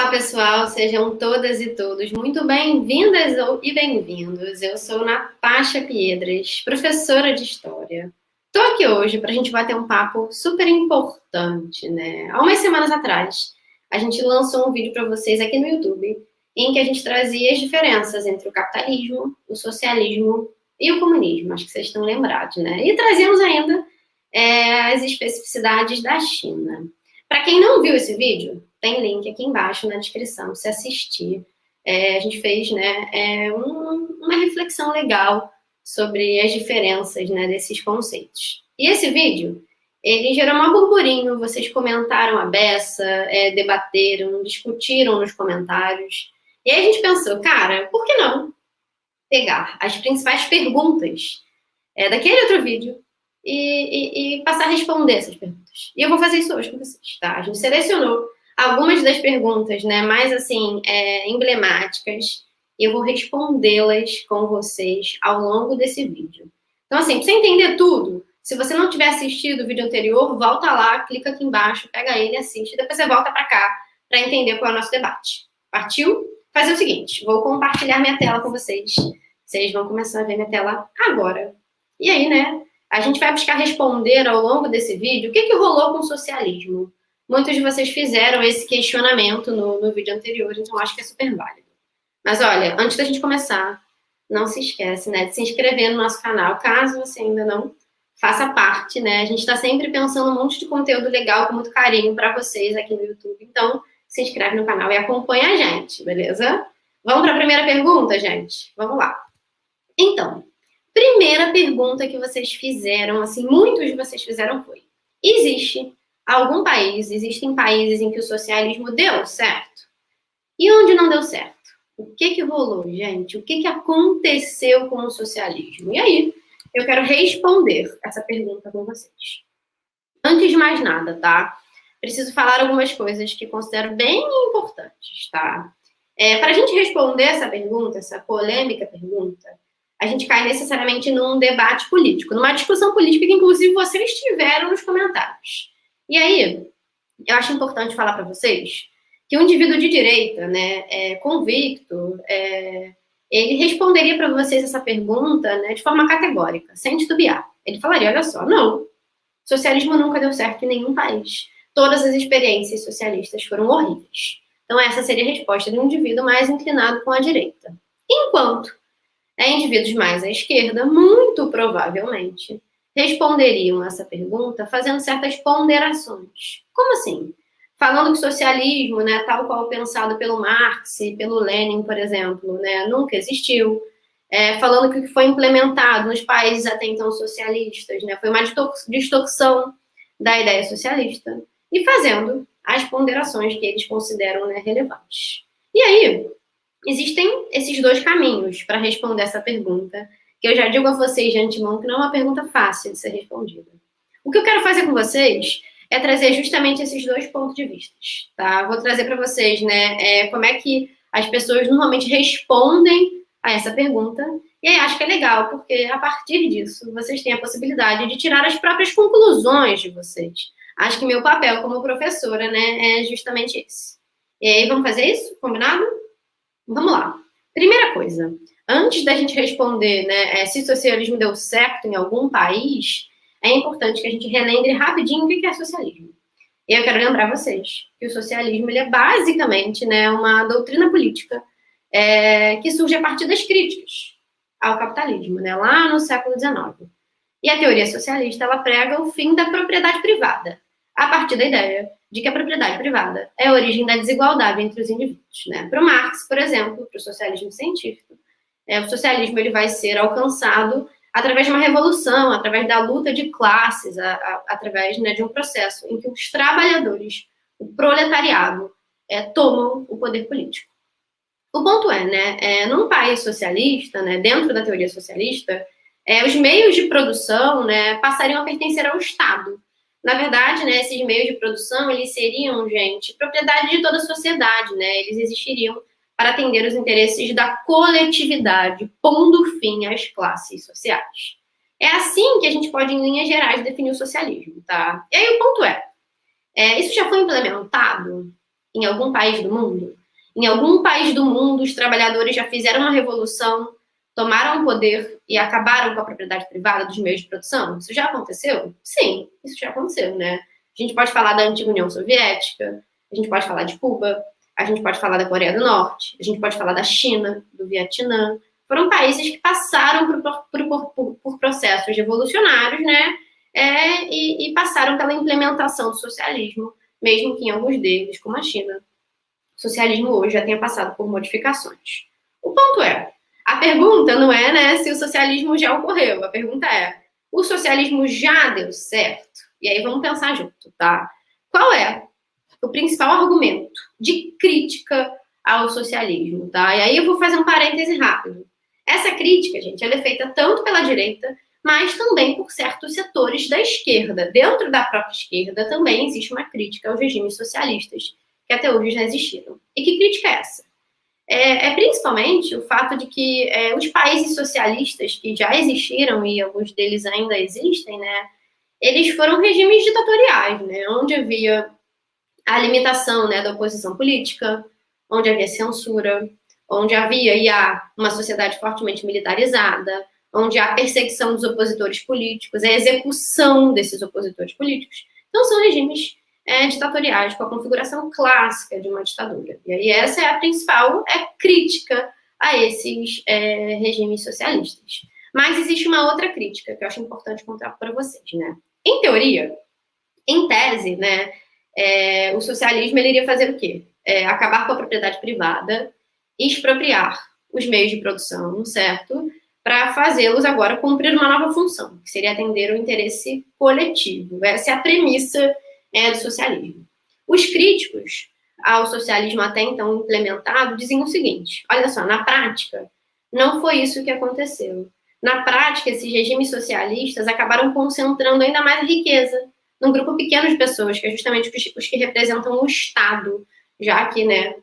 Olá, pessoal, sejam todas e todos muito bem-vindas e bem-vindos. Eu sou Natasha Piedras, professora de História. Estou aqui hoje para a gente bater um papo super importante, né? Há umas semanas atrás, a gente lançou um vídeo para vocês aqui no YouTube, em que a gente trazia as diferenças entre o capitalismo, o socialismo e o comunismo. Acho que vocês estão lembrados, né? E trazemos ainda as especificidades da China. Para quem não viu esse vídeo, tem link aqui embaixo na descrição, se assistir. A gente fez, né, uma reflexão legal sobre as diferenças, né, desses conceitos. E esse vídeo, ele gerou um burburinho, vocês comentaram a beça, debateram, discutiram nos comentários. E aí a gente pensou, cara, por que não pegar as principais perguntas daquele outro vídeo e passar a responder essas perguntas. E eu vou fazer isso hoje com vocês, tá? A gente selecionou algumas das perguntas, né, mais assim, emblemáticas, e eu vou respondê-las com vocês ao longo desse vídeo. Então, assim, pra você entender tudo, se você não tiver assistido o vídeo anterior, volta lá, clica aqui embaixo, pega ele, assiste, depois você volta para cá para entender qual é o nosso debate. Partiu? Fazer o seguinte, vou compartilhar minha tela com vocês. Vocês vão começar a ver minha tela agora. E aí, né, a gente vai buscar responder ao longo desse vídeo o que rolou com o socialismo. Muitos de vocês fizeram esse questionamento no vídeo anterior, então acho que é super válido. Mas olha, antes da gente começar, não se esquece, né, de se inscrever no nosso canal, caso você ainda não faça parte, né? A gente está sempre pensando um monte de conteúdo legal com muito carinho para vocês aqui no YouTube. Então, se inscreve no canal e acompanha a gente, beleza? Vamos para a primeira pergunta, gente? Vamos lá. Então, primeira pergunta que vocês fizeram, assim, muitos de vocês fizeram foi: existem países em que o socialismo deu certo? E onde não deu certo? O que rolou, gente? O que aconteceu com o socialismo? E aí, eu quero responder essa pergunta com vocês. Antes de mais nada, tá? Preciso falar algumas coisas que considero bem importantes, tá? Para a gente responder essa pergunta, essa polêmica pergunta, a gente cai necessariamente num debate político, numa discussão política que, inclusive, vocês tiveram nos comentários. E aí, eu acho importante falar para vocês que um indivíduo de direita, né, convicto, ele responderia para vocês essa pergunta, né, de forma categórica, sem titubear. Ele falaria, olha só, não, socialismo nunca deu certo em nenhum país. Todas as experiências socialistas foram horríveis. Então, essa seria a resposta de um indivíduo mais inclinado com a direita. Enquanto indivíduos mais à esquerda, muito provavelmente, responderiam essa pergunta fazendo certas ponderações. Como assim? Falando que o socialismo, né, tal qual pensado pelo Marx e pelo Lenin, por exemplo, né, nunca existiu. Falando que o que foi implementado nos países até então socialistas, né, foi uma distorção da ideia socialista. E fazendo as ponderações que eles consideram, né, relevantes. E aí, existem esses dois caminhos para responder essa pergunta, que eu já digo a vocês de antemão que não é uma pergunta fácil de ser respondida. O que eu quero fazer com vocês é trazer justamente esses dois pontos de vista, tá? Vou trazer para vocês, né, como é que as pessoas normalmente respondem a essa pergunta, e aí acho que é legal, porque a partir disso vocês têm a possibilidade de tirar as próprias conclusões de vocês. Acho que meu papel como professora, né, é justamente esse. E aí, vamos fazer isso? Combinado? Vamos lá. Primeira coisa, antes da gente responder, né, se o socialismo deu certo em algum país, é importante que a gente relembre rapidinho o que é socialismo. E eu quero lembrar vocês que o socialismo ele é basicamente, né, uma doutrina política que surge a partir das críticas ao capitalismo, né, lá no século XIX. E a teoria socialista ela prega o fim da propriedade privada, a partir da ideia de que a propriedade privada é a origem da desigualdade entre os indivíduos. Né? Para o Marx, por exemplo, para o socialismo científico, o socialismo ele vai ser alcançado através de uma revolução, através da luta de classes, através, né, de um processo em que os trabalhadores, o proletariado, tomam o poder político. O ponto né, num país socialista, né, dentro da teoria socialista, os meios de produção, né, passariam a pertencer ao Estado. Na verdade, né, esses meios de produção, eles seriam, gente, propriedade de toda a sociedade, né? Eles existiriam para atender os interesses da coletividade, pondo fim às classes sociais. É assim que a gente pode, em linhas gerais, definir o socialismo, tá? E aí o ponto isso já foi implementado? em algum país do mundo? Em algum país do mundo, os trabalhadores já fizeram uma revolução, tomaram o poder e acabaram com a propriedade privada dos meios de produção? Isso já aconteceu? Sim, isso já aconteceu, né? A gente pode falar da antiga União Soviética, a gente pode falar de Cuba, a gente pode falar da Coreia do Norte, a gente pode falar da China, do Vietnã. Foram países que passaram por processos revolucionários, né? E passaram pela implementação do socialismo, mesmo que em alguns deles, como a China, o socialismo hoje já tenha passado por modificações. O ponto é, a pergunta não é, né, se o socialismo já ocorreu, a pergunta é, o socialismo já deu certo? E aí vamos pensar junto, tá? Qual é o principal argumento de crítica ao socialismo, tá? E aí eu vou fazer um parêntese rápido. Essa crítica, gente, ela é feita tanto pela direita, mas também por certos setores da esquerda. Dentro da própria esquerda também existe uma crítica aos regimes socialistas, que até hoje já existiram. E que crítica é essa? Principalmente o fato de que os países socialistas que já existiram, e alguns deles ainda existem, né, eles foram regimes ditatoriais, né, onde havia a limitação, né, da oposição política, onde havia censura, onde havia e há uma sociedade fortemente militarizada, onde há perseguição dos opositores políticos, a execução desses opositores políticos. Então, são regimes ditatoriais, com a configuração clássica de uma ditadura. E aí essa é a principal crítica a esses regimes socialistas. Mas existe uma outra crítica que eu acho importante contar para vocês, né? Em teoria, em tese, né, o socialismo ele iria fazer o quê? Acabar com a propriedade privada, expropriar os meios de produção, certo? Para fazê-los agora cumprir uma nova função, que seria atender o interesse coletivo. Essa é a premissa do socialismo. Os críticos ao socialismo até então implementado dizem o seguinte, olha só, na prática, não foi isso que aconteceu. Na prática, esses regimes socialistas acabaram concentrando ainda mais a riqueza num grupo pequeno de pessoas, que é justamente os que representam o Estado, já que, né,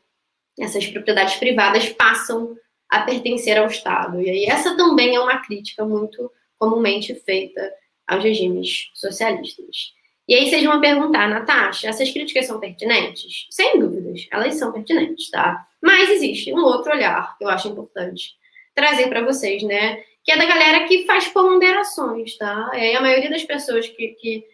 essas propriedades privadas passam a pertencer ao Estado. E aí essa também é uma crítica muito comumente feita aos regimes socialistas. E aí vocês vão perguntar, Natasha, essas críticas são pertinentes? Sem dúvidas, elas são pertinentes, tá? Mas existe um outro olhar que eu acho importante trazer para vocês, né? Que é da galera que faz ponderações, tá? E aí a maioria das pessoas que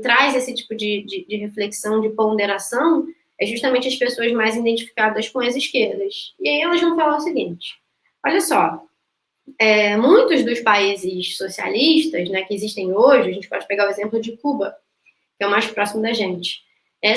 traz esse tipo de reflexão, de ponderação, é justamente as pessoas mais identificadas com as esquerdas. E aí elas vão falar o seguinte, olha só, muitos dos países socialistas, né, que existem hoje, a gente pode pegar o exemplo de Cuba, que é o mais próximo da gente,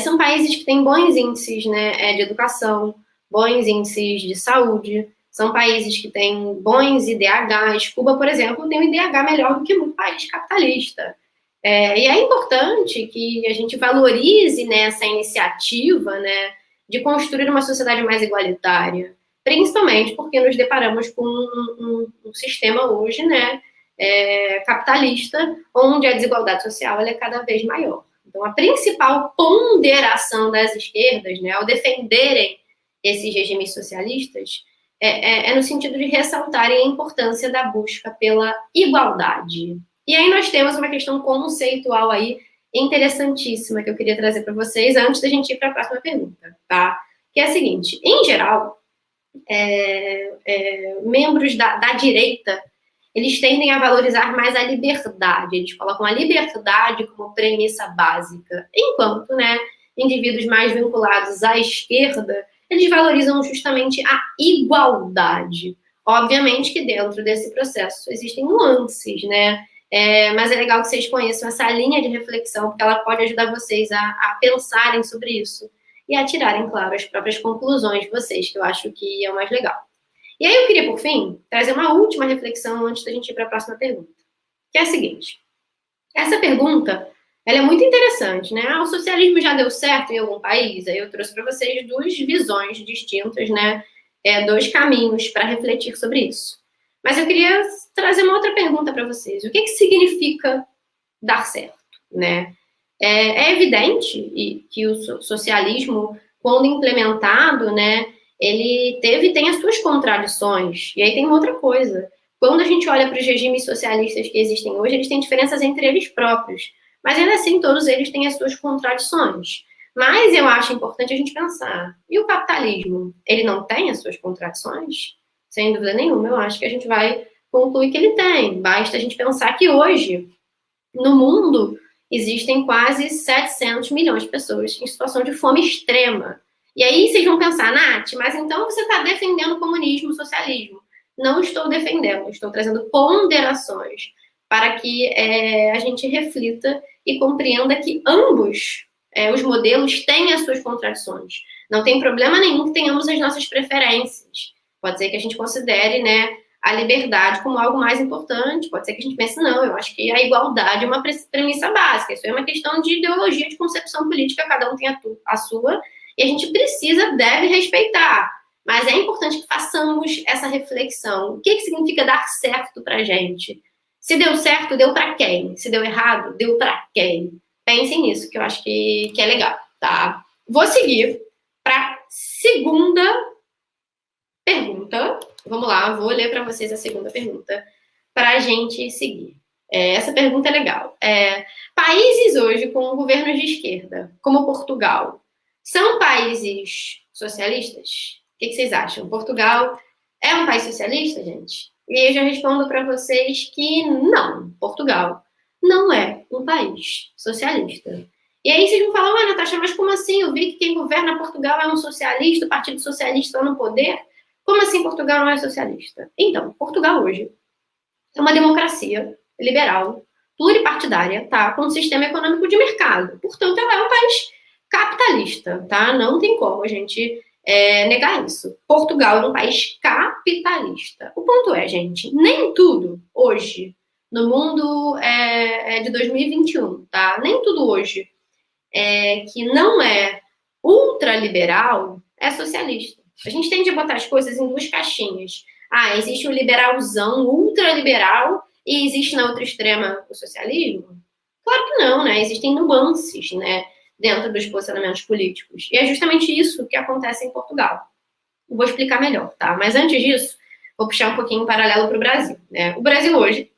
são países que têm bons índices, né, de educação, bons índices de saúde, são países que têm bons IDHs. Cuba, por exemplo, tem um IDH melhor do que muito país capitalista. E é importante que a gente valorize, né, essa iniciativa, né, de construir uma sociedade mais igualitária, principalmente porque nos deparamos com um sistema hoje, né, capitalista, onde a desigualdade social ela é cada vez maior. Então, a principal ponderação das esquerdas, né, ao defenderem esses regimes socialistas, é no sentido de ressaltarem a importância da busca pela igualdade. E aí nós temos uma questão conceitual aí interessantíssima que eu queria trazer para vocês antes da gente ir para a próxima pergunta, tá? Que é a seguinte, em geral, membros da direita, eles tendem a valorizar mais a liberdade, eles colocam a liberdade como premissa básica, enquanto, né, indivíduos mais vinculados à esquerda, eles valorizam justamente a igualdade. Obviamente que dentro desse processo existem nuances, né? Mas é legal que vocês conheçam essa linha de reflexão, porque ela pode ajudar vocês a pensarem sobre isso e a tirarem, claro, as próprias conclusões de vocês, que eu acho que é o mais legal. E aí eu queria, por fim, trazer uma última reflexão antes da gente ir para a próxima pergunta, que é a seguinte. Essa pergunta, ela é muito interessante, né? O socialismo já deu certo em algum país? Aí eu trouxe para vocês duas visões distintas, né? Dois caminhos para refletir sobre isso. Mas eu queria trazer uma outra pergunta para vocês. O que significa dar certo, né? É evidente que o socialismo, quando implementado, né, ele tem as suas contradições. E aí tem uma outra coisa. Quando a gente olha para os regimes socialistas que existem hoje, eles têm diferenças entre eles próprios. Mas ainda assim, todos eles têm as suas contradições. Mas eu acho importante a gente pensar, e o capitalismo, ele não tem as suas contradições? Sem dúvida nenhuma, eu acho que a gente vai concluir que ele tem. Basta a gente pensar que hoje, no mundo, existem quase 700 milhões de pessoas em situação de fome extrema. E aí vocês vão pensar, Nath, mas então você está defendendo o comunismo, o socialismo. Não estou defendendo, estou trazendo ponderações para que a gente reflita e compreenda que ambos os modelos têm as suas contradições. Não tem problema nenhum que tenhamos as nossas preferências. Pode ser que a gente considere, né, a liberdade como algo mais importante. Pode ser que a gente pense, não, eu acho que a igualdade é uma premissa básica. Isso é uma questão de ideologia, de concepção política, cada um tem a sua, e a gente precisa, deve respeitar. Mas é importante que façamos essa reflexão. O que significa dar certo pra gente? Se deu certo, deu para quem? Se deu errado, deu para quem? Pensem nisso, que eu acho que é legal, tá? Vou seguir para segunda pergunta. Vamos lá, vou ler para vocês a segunda pergunta para a gente seguir. Essa pergunta é legal. Países hoje com governos de esquerda, como Portugal, são países socialistas? O que vocês acham? Portugal é um país socialista, gente? E eu já respondo para vocês que não. Portugal não é um país socialista. E aí vocês vão falar, ué, Natasha, mas como assim? Eu vi que quem governa Portugal é um socialista, o Partido Socialista está no poder. Como assim Portugal não é socialista? Então, Portugal hoje é uma democracia liberal, pluripartidária, tá? Com um sistema econômico de mercado. Portanto, ela é um país capitalista, tá? Não tem como a gente negar isso. Portugal é um país capitalista. O ponto é, gente, nem tudo hoje, no mundo de 2021, tá? Nem tudo hoje que não é ultraliberal é socialista. A gente tende a botar as coisas em duas caixinhas. Existe o liberalzão, ultraliberal, e existe na outra extrema o socialismo? Claro que não, né? Existem nuances, né, dentro dos posicionamentos políticos. E é justamente isso que acontece em Portugal. Eu vou explicar melhor, tá? Mas antes disso, vou puxar um pouquinho em paralelo para o Brasil, né? O Brasil hoje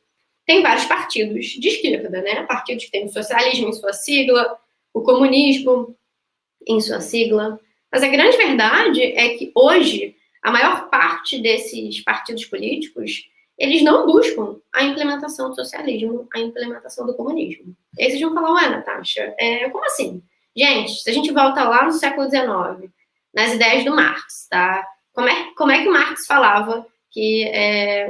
tem vários partidos de esquerda, né? Partidos que têm o socialismo em sua sigla, o comunismo em sua sigla. Mas a grande verdade é que hoje a maior parte desses partidos políticos, eles não buscam a implementação do socialismo, a implementação do comunismo. E aí vocês vão falar, ué, Natasha, como assim? Gente, se a gente volta lá no século XIX, nas ideias do Marx, tá? Como é que o Marx falava que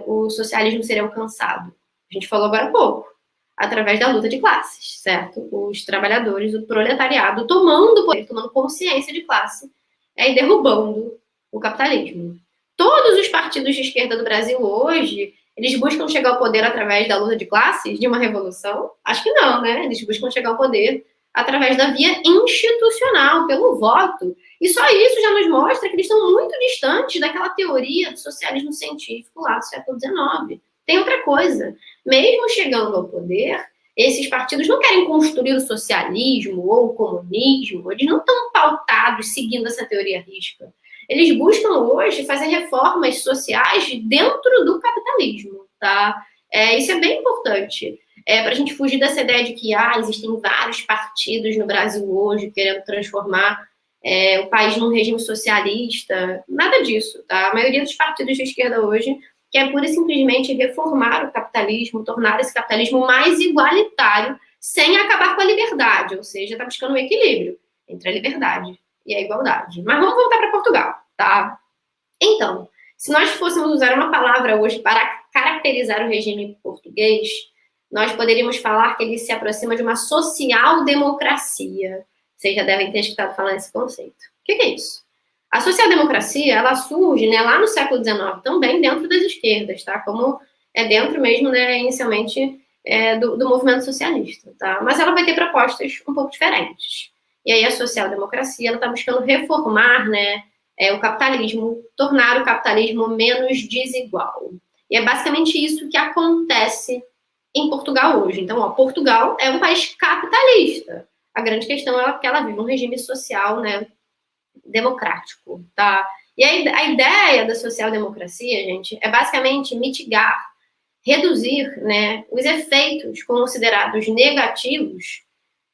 o socialismo seria alcançado? A gente falou agora há pouco. Através da luta de classes, certo? Os trabalhadores, o proletariado tomando poder, tomando consciência de classe e derrubando o capitalismo. Todos os partidos de esquerda do Brasil hoje, eles buscam chegar ao poder através da luta de classes, de uma revolução? Acho que não, né? Eles buscam chegar ao poder através da via institucional, pelo voto. E só isso já nos mostra que eles estão muito distantes daquela teoria do socialismo científico lá do século XIX. Tem outra coisa. Mesmo chegando ao poder, esses partidos não querem construir o socialismo ou o comunismo, eles não estão pautados seguindo essa teoria risca. Eles buscam hoje fazer reformas sociais dentro do capitalismo, tá? Isso é bem importante. Para a gente fugir dessa ideia de que existem vários partidos no Brasil hoje querendo transformar o país num regime socialista. Nada disso, tá? A maioria dos partidos de esquerda hoje quer pura e simplesmente reformar o capitalismo, tornar esse capitalismo mais igualitário, sem acabar com a liberdade, ou seja, está buscando um equilíbrio entre a liberdade e a igualdade. Mas vamos voltar para Portugal, tá? Então, se nós fôssemos usar uma palavra hoje para caracterizar o regime português, nós poderíamos falar que ele se aproxima de uma social-democracia. Vocês já devem ter escutado falar nesse conceito. O que é isso? A social-democracia, ela surge, né, lá no século XIX também dentro das esquerdas, tá? Como dentro mesmo, né, inicialmente, do movimento socialista, tá? Mas ela vai ter propostas um pouco diferentes. E aí a social-democracia, ela está buscando reformar, né, o capitalismo, tornar o capitalismo menos desigual. E é basicamente isso que acontece em Portugal hoje. Então, Portugal é um país capitalista. A grande questão é que ela vive um regime social, né, democrático, tá? E a ideia da social-democracia, gente, é basicamente mitigar, reduzir, né, os efeitos considerados negativos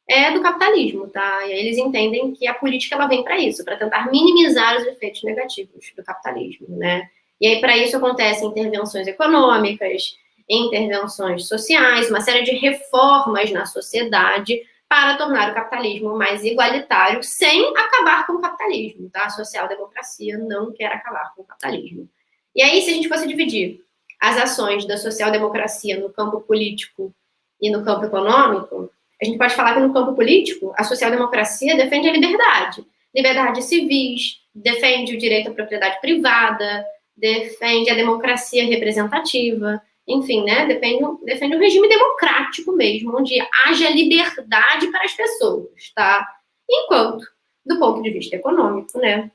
é do capitalismo, tá? E aí eles entendem que a política ela vem para isso, para tentar minimizar os efeitos negativos do capitalismo, né? E aí para isso acontecem intervenções econômicas, intervenções sociais, uma série de reformas na sociedade para tornar o capitalismo mais igualitário, sem acabar com o capitalismo, tá? A social-democracia não quer acabar com o capitalismo. E aí, se a gente fosse dividir as ações da social-democracia no campo político e no campo econômico, a gente pode falar que no campo político, a social-democracia defende a liberdade. Liberdades civis, defende o direito à propriedade privada, defende a democracia representativa, enfim, né? Defende um regime democrático mesmo, onde haja liberdade para as pessoas, tá? Enquanto, do ponto de vista econômico, né?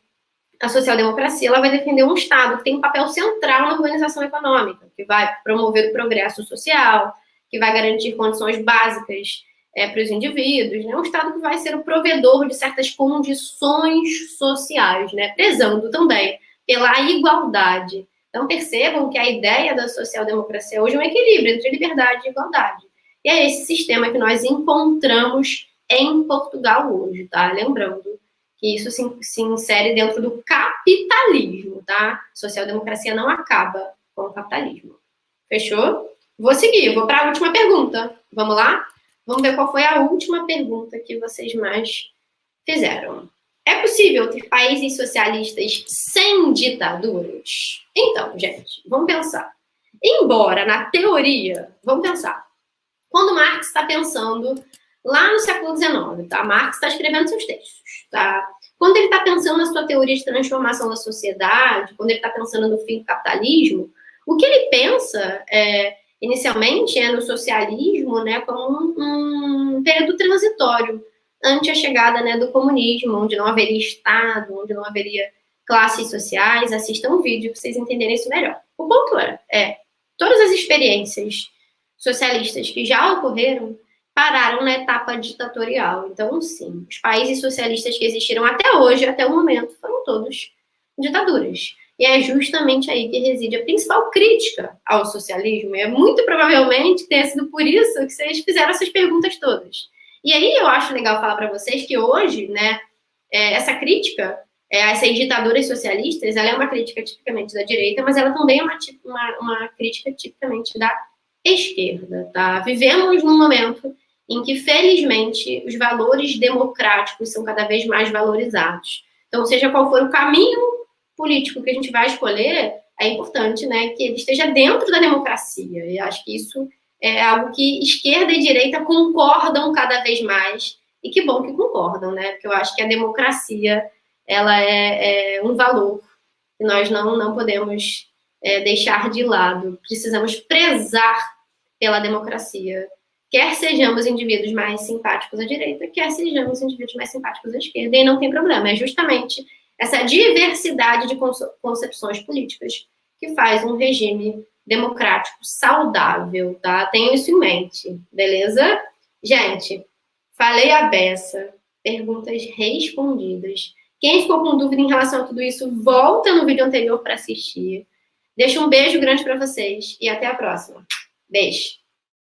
A social-democracia ela vai defender um Estado que tem um papel central na organização econômica, que vai promover o progresso social, que vai garantir condições básicas para os indivíduos, né? Um Estado que vai ser o provedor de certas condições sociais, né? Prezando também pela igualdade. Então, percebam que a ideia da social-democracia hoje é um equilíbrio entre liberdade e igualdade. E é esse sistema que nós encontramos em Portugal hoje, tá? Lembrando que isso se insere dentro do capitalismo, tá? Social-democracia não acaba com o capitalismo. Fechou? Vou seguir, vou para a última pergunta. Vamos lá? Vamos ver qual foi a última pergunta que vocês mais fizeram. É possível ter países socialistas sem ditaduras? Então, gente, vamos pensar. Embora, na teoria, vamos pensar. Quando Marx está pensando lá no século XIX, tá? Marx está escrevendo seus textos, tá? Quando ele está pensando na sua teoria de transformação da sociedade, quando ele está pensando no fim do capitalismo, o que ele pensa inicialmente no socialismo, né, como um período transitório, ante a chegada, né, do comunismo, onde não haveria Estado, onde não haveria classes sociais. Assistam um vídeo para vocês entenderem isso melhor. O ponto todas as experiências socialistas que já ocorreram pararam na etapa ditatorial. Então, sim, os países socialistas que existiram até hoje, até o momento, foram todos ditaduras. E é justamente aí que reside a principal crítica ao socialismo. E é muito provavelmente tenha sido por isso que vocês fizeram essas perguntas todas. E aí eu acho legal falar para vocês que hoje, né, essa crítica a essas ditaduras socialistas, ela é uma crítica tipicamente da direita, mas ela também é uma crítica tipicamente da esquerda, tá? Vivemos num momento em que, felizmente, os valores democráticos são cada vez mais valorizados. Então, seja qual for o caminho político que a gente vai escolher, é importante, né, que ele esteja dentro da democracia. E acho que isso é algo que esquerda e direita concordam cada vez mais, e que bom que concordam, né? Porque eu acho que a democracia ela é um valor que nós não podemos deixar de lado. Precisamos prezar pela democracia, quer sejamos indivíduos mais simpáticos à direita, quer sejamos indivíduos mais simpáticos à esquerda, e não tem problema. É justamente essa diversidade de concepções políticas que faz um regime democrático saudável, tá? Tenham isso em mente, beleza? Gente, falei a beça, perguntas respondidas. Quem ficou com dúvida em relação a tudo isso, volta no vídeo anterior para assistir. Deixo um beijo grande para vocês e até a próxima. Beijo!